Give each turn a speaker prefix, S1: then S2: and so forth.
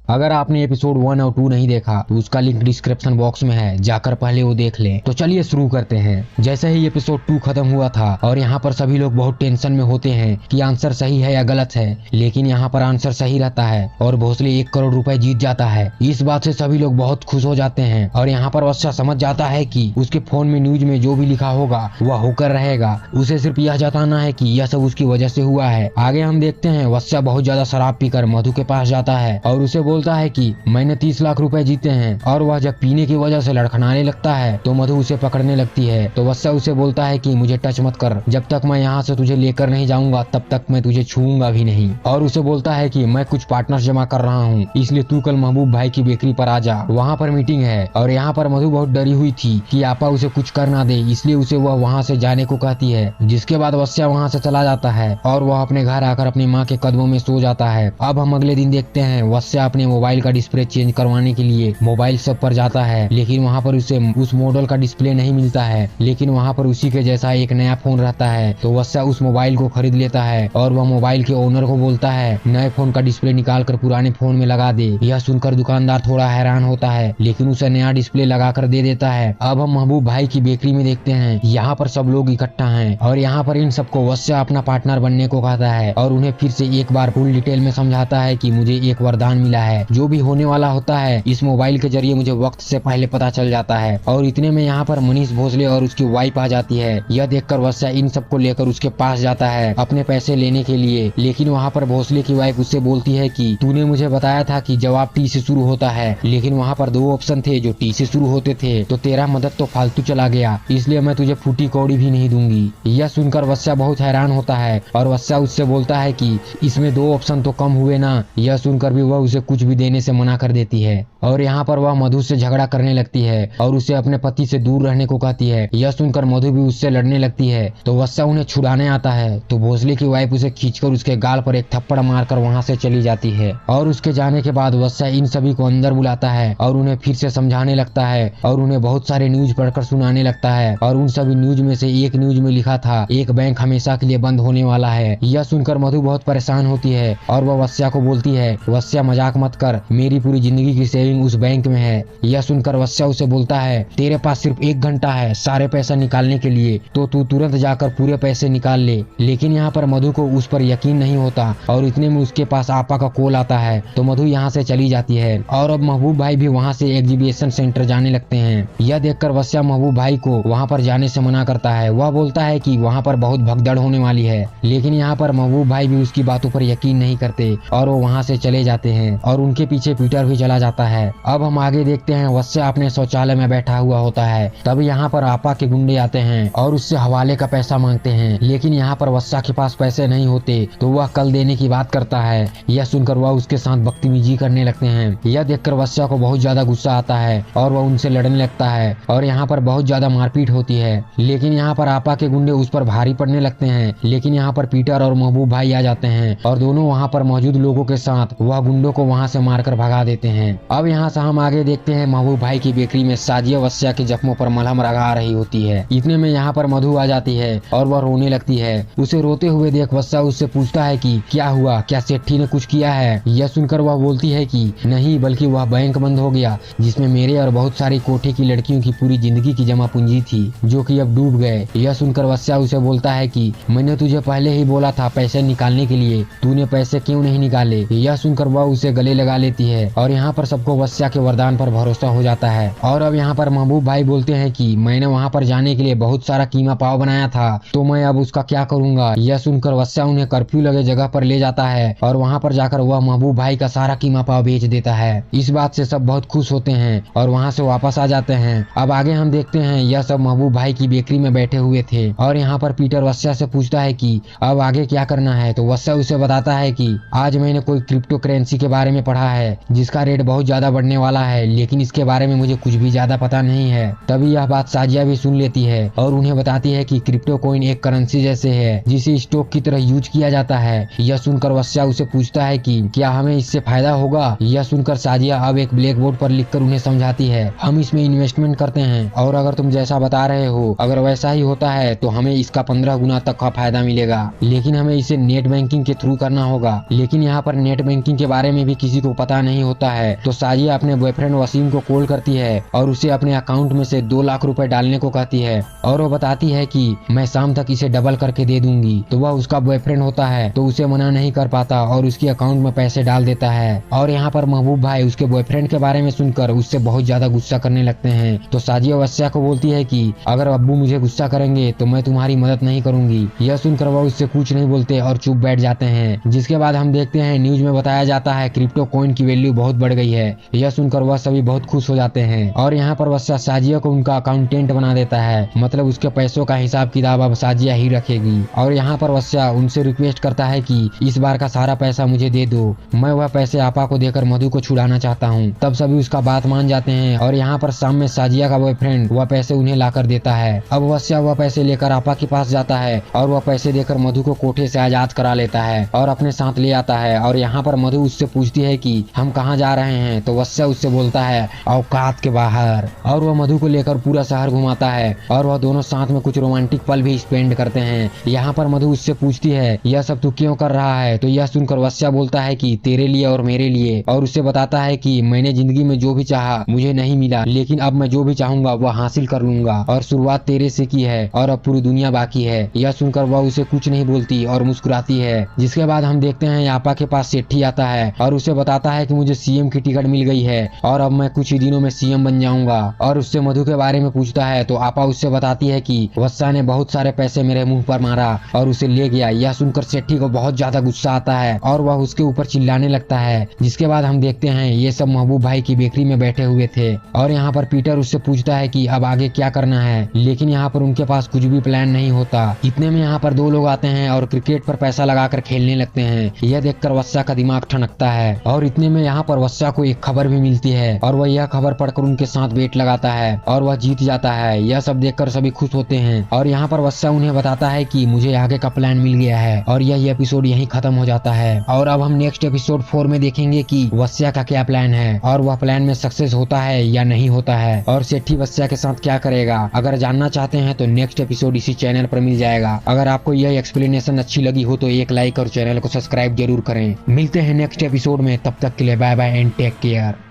S1: अगर आपने एपिसोड 1 और 2 नहीं देखा तो उसका लिंक डिस्क्रिप्शन बॉक्स में है, जाकर पहले वो देख लें। तो चलिए शुरू करते हैं। जैसे ही एपिसोड 2 खत्म हुआ था और यहाँ पर सभी लोग बहुत टेंशन में होते हैं कि आंसर सही है या गलत है, लेकिन यहाँ पर आंसर सही रहता है और भोसले 1 करोड़ रुपए जीत जाता है। इस बात से सभी लोग बहुत खुश हो जाते हैं और यहाँ पर वत्सा समझ जाता है कि उसके फोन में न्यूज में जो भी लिखा होगा वह होकर रहेगा। उसे सिर्फ यह जताना है कि यह सब उसकी वजह से हुआ है। आगे हम देखते हैं वत्सा बहुत ज्यादा शराब पीकर मधु के पास जाता है और उसे बोलता है कि मैंने 30 लाख रुपए जीते हैं। और वह जब पीने की वजह से लड़खड़ाने लगता है तो मधु उसे पकड़ने लगती है। तो वत्सा उसे बोलता है कि मुझे टच मत कर, जब तक मैं यहाँ से तुझे लेकर नहीं जाऊंगा तब तक मैं तुझे छूऊंगा भी नहीं। और उसे बोलता है कि मैं कुछ पार्टनर्स जमा कर रहा हूँ, इसलिए तू कल महबूब भाई की बेकरी पर आ जा, वहाँ पर मीटिंग है। और यहाँ पर मधु बहुत डरी हुई थी कि आपा उसे कुछ कर ना दे, इसलिए उसे वह वहाँ से जाने को कहती है। जिसके बाद वत्सा वहाँ से चला जाता है और वह अपने घर आकर अपनी माँ के कदमों में सो जाता है। अब हम अगले दिन देखते हैं वत्सा अपने मोबाइल का डिस्प्ले चेंज करवाने के लिए मोबाइल शॉप पर जाता है, लेकिन वहाँ पर उसे उस मॉडल का डिस्प्ले नहीं मिलता है, लेकिन वहाँ पर उसी के जैसा एक नया फोन रहता है। तो वत्सा उस मोबाइल को खरीद लेता है और वह मोबाइल के ओनर को बोलता है नए फोन का डिस्प्ले निकाल कर पुराने फोन में लगा दे। यह सुनकर दुकानदार थोड़ा हैरान होता है, लेकिन उसे नया डिस्प्ले लगा कर दे देता है। अब हम महबूब भाई की बेकरी में देखते हैं, यहाँ पर सब लोग इकट्ठा हैं और यहाँ पर इन सबको वत्सा अपना पार्टनर बनने को कहता है और उन्हें फिर से एक बार फुल डिटेल में समझाता है कि मुझे एक वरदान मिला है, जो भी होने वाला होता है इस मोबाइल के जरिए मुझे वक्त से पहले पता चल जाता है। और इतने में यहाँ पर मनीष भोसले और उसकी वाइफ आ जाती है। यह देखकर वत्सा इन सबको लेकर उसके पास जाता है अपने पैसे लेने के लिए, लेकिन वहाँ पर भोसले की वाइफ उससे बोलती है कि तूने मुझे बताया था कि जवाब टी से शुरू होता है, लेकिन वहाँ पर 2 ऑप्शन थे जो टी से शुरू होते थे, तो तेरा मदद तो फालतू चला गया, इसलिए मैं तुझे फूटी कौड़ी भी नहीं दूंगी। यह सुनकर वत्सा बहुत हैरान होता है और वत्सा उससे बोलता है कि इसमें 2 ऑप्शन तो कम हुए ना। यह सुनकर भी वह उसे कुछ भी देने से मना कर देती है और यहाँ पर वह मधु से झगड़ा करने लगती है और उसे अपने पति से दूर रहने को कहती है। यह सुनकर मधु भी उससे लड़ने लगती है तो वत्सा उन्हें छुड़ाने आता है, तो भोसले की वाइफ उसे खींचकर उसके गाल पर एक थप्पड़ मारकर वहाँ से चली जाती है। और उसके जाने के बाद वत्सा इन सभी को अंदर बुलाता है और उन्हें फिर से समझाने लगता है और उन्हें बहुत सारे न्यूज पढ़कर सुनाने लगता है। और उन सभी न्यूज में से एक न्यूज में लिखा था एक बैंक हमेशा के लिए बंद होने वाला है। यह सुनकर मधु बहुत परेशान होती है और वह वत्सा को बोलती है वत्सा मजाक मत कर, मेरी पूरी जिंदगी की सेविंग उस बैंक में है। यह सुनकर वत्सा उसे बोलता है तेरे पास सिर्फ 1 घंटा है सारे पैसा निकालने के लिए, तो तू तुरंत जाकर पूरे पैसे निकाल ले। लेकिन यहाँ पर मधु को उस पर यकीन नहीं होता और इतने में उसके पास आपा का कॉल आता है, तो मधु यहाँ से चली जाती है। और अब महबूब भाई भी वहाँ से एग्जीबिशन सेंटर जाने लगते हैं। यह देखकर वत्सा महबूब भाई को वहाँ पर जाने से मना करता है। वह बोलता है कि वहाँ पर बहुत भगदड़ होने वाली है, लेकिन यहाँ पर महबूब भाई भी उसकी बातों पर यकीन नहीं करते और वो वहाँ से चले जाते हैं और उनके पीछे पीटर भी चला जाता है। अब हम आगे देखते हैं वत्सा अपने शौचालय में बैठा हुआ होता है, तब यहाँ पर आपा के गुंडे आते हैं और उससे हवाले का पैसा मांगते हैं, लेकिन यहाँ पर वत्सा के पास पैसे नहीं होते तो वह कल देने की बात करता है। यह सुनकर वह उसके साथ बदतमीजी करने लगते हैं। यह देखकर वत्सा को बहुत ज्यादा गुस्सा आता है और वह उनसे लड़ने लगता है और यहाँ पर बहुत ज्यादा मारपीट होती है, लेकिन यहाँ पर आपा के गुंडे उस पर भारी पड़ने लगते हैं। लेकिन यहाँ पर पीटर और महबूब भाई आ जाते हैं और दोनों वहाँ पर मौजूद लोगों के साथ वह गुंडों को वहाँ से मारकर भगा देते हैं। अब यहाँ से हम आगे देखते हैं महबूब भाई की बेकरी में साजिया वत्सा के जख्मों पर मलहम लगा रही होती है। इतने में यहाँ पर मधु आ जाती है और वह रोने लगती है। उसे रोते हुए देख वत्सा उससे पूछता है कि क्या हुआ, क्या सेठी ने कुछ किया है। यह सुनकर वह बोलती है कि नहीं, बल्कि वह बैंक बंद हो गया जिसमें मेरे और बहुत सारी कोठे की लड़कियों की पूरी जिंदगी की जमा पूंजी थी, जो कि अब डूब गए। यह सुनकर वत्सा उसे बोलता है कि मैंने तुझे पहले ही बोला था पैसे निकालने के लिए, तूने पैसे क्यों नहीं निकाले। यह सुनकर वह उसे गले लगा लेती है और यहाँ पर सबको वत्सा के वरदान पर भरोसा हो जाता है। और अब यहाँ पर महबूब भाई बोलते हैं कि मैंने वहाँ पर जाने के लिए बहुत सारा कीमा पाव बनाया था, तो मैं अब उसका क्या करूंगा। यह सुनकर वत्सा उन्हें कर्फ्यू लगे जगह पर ले जाता है और वहाँ पर जाकर वह महबूब भाई का सारा कीमा पाव बेच देता है। इस बात से सब बहुत खुश होते हैं और वहाँ से वापस आ जाते हैं। अब आगे हम देखते हैं यह सब महबूब भाई की बेकरी में बैठे हुए थे और यहाँ पर पीटर वत्सा से पूछता है कि अब आगे क्या करना है, तो वत्सा उसे बताता है कि आज मैंने कोई क्रिप्टो करेंसी के बारे में पढ़ा है जिसका रेट बहुत ज्यादा ज्यादा बढ़ने वाला है, लेकिन इसके बारे में मुझे कुछ भी ज्यादा पता नहीं है। तभी यह बात साजिया भी सुन लेती है और उन्हें बताती है कि क्रिप्टो कॉइन एक करेंसी जैसे है जिसे स्टॉक की तरह यूज किया जाता है। यह सुनकर वस्या उसे पूछता है कि क्या हमें इससे फायदा होगा। यह सुनकर साजिया अब एक ब्लैक बोर्ड पर लिखकर उन्हें समझाती है, हम इसमें इन्वेस्टमेंट करते हैं और अगर तुम जैसा बता रहे हो अगर वैसा ही होता है तो हमें इसका 15 गुना तक का फायदा मिलेगा, लेकिन हमें इसे नेट बैंकिंग के थ्रू करना होगा। लेकिन यहाँ पर नेट बैंकिंग के बारे में भी किसी को पता नहीं होता है। तो साजिया अपने बॉयफ्रेंड वसीम को कॉल करती है और उसे अपने अकाउंट में से 2 लाख रुपए डालने को कहती है और वो बताती है कि मैं शाम तक इसे डबल करके दे दूंगी। तो वह उसका बॉयफ्रेंड होता है तो उसे मना नहीं कर पाता और उसके अकाउंट में पैसे डाल देता है। और यहाँ पर महबूब भाई उसके बॉयफ्रेंड के बारे में सुनकर उससे बहुत ज्यादा गुस्सा करने लगते हैं। तो साजिया वस्या को बोलती है कि अगर अब्बू मुझे गुस्सा करेंगे तो मैं तुम्हारी मदद नहीं करूंगी। यह सुनकर वह उससे कुछ नहीं बोलते और चुप बैठ जाते हैं। जिसके बाद हम देखते हैं न्यूज में बताया जाता है क्रिप्टो कॉइन की वैल्यू बहुत बढ़ गई है। यह सुनकर वह सभी बहुत खुश हो जाते हैं और यहाँ पर वस्या साजिया को उनका अकाउंटेंट बना देता है, मतलब उसके पैसों का हिसाब किताब अब साजिया ही रखेगी। और यहाँ पर वस्या उनसे रिक्वेस्ट करता है कि इस बार का सारा पैसा मुझे दे दो, मैं वह पैसे आपा को देकर मधु को छुड़ाना चाहता हूँ। तब सभी उसका बात मान जाते हैं और यहाँ पर शाम में साजिया का बॉयफ्रेंड वह पैसे उन्हें लाकर देता है। अब वस्या वह पैसे लेकर आपा के पास जाता है और वह पैसे देकर मधु को कोठे से आजाद करा लेता है और अपने साथ ले आता है। और यहाँ पर मधु उससे पूछती है कि हम कहाँ जा रहे हैं। तो वस्या उससे बोलता है औकात के बाहर, और वह मधु को लेकर पूरा शहर घुमाता है और वह दोनों साथ में कुछ रोमांटिक पल भी स्पेंड करते हैं। यहाँ पर मधु उससे पूछती है यह सब तू क्यों कर रहा है। तो यह सुनकर वस्या बोलता है कि तेरे लिए और मेरे लिए, और उससे बताता है कि मैंने जिंदगी में जो भी चाहा मुझे नहीं मिला, लेकिन अब मैं जो भी चाहूंगा वह हासिल कर लूंगा और शुरुआत तेरे से की है और अब पूरी दुनिया बाकी है। यह सुनकर वह उसे कुछ नहीं बोलती और मुस्कुराती है। जिसके बाद हम देखते हैं आपा के पास सेठी आता है और उसे बताता है कि मुझे सीएम की टिकट मिल गई है और अब मैं कुछ ही दिनों में सीएम बन जाऊंगा। और उससे मधु के बारे में पूछता है तो आपा उससे बताती है कि वत्सा ने बहुत सारे पैसे मेरे मुंह पर मारा और उसे ले गया। यह सुनकर सेठी को बहुत ज्यादा गुस्सा आता है और वह उसके ऊपर चिल्लाने लगता है। जिसके बाद हम देखते हैं ये सब महबूब भाई की बेकरी में बैठे हुए थे और यहाँ पर पीटर उससे पूछता है कि अब आगे क्या करना है, लेकिन यहाँ पर उनके पास कुछ भी प्लान नहीं होता। इतने में यहाँ पर 2 लोग आते हैं और क्रिकेट पर पैसा लगाकर खेलने लगते हैं। यह देखकर वत्सा का दिमाग ठनकता है और इतने में यहाँ पर वत्सा को एक खबर भी मिलती है और वह यह खबर पढ़कर उनके साथ बेट लगाता है और वह जीत जाता है। यह सब देखकर सभी खुश होते हैं और यहाँ पर वत्सा उन्हें बताता है कि मुझे आगे का प्लान मिल गया है और यह एपिसोड यहीं खत्म हो जाता है। और अब हम नेक्स्ट एपिसोड 4 में देखेंगे कि वत्सा का क्या प्लान है और वह प्लान में सक्सेस होता है या नहीं होता है और सेठी वत्सा के साथ क्या करेगा। अगर जानना चाहते हैं तो नेक्स्ट एपिसोड इसी चैनल पर मिल जाएगा। अगर आपको यह एक्सप्लेनेशन अच्छी लगी हो तो एक लाइक और चैनल को सब्सक्राइब जरूर करें। मिलते हैं नेक्स्ट एपिसोड में, तब तक के लिए bye bye and take care.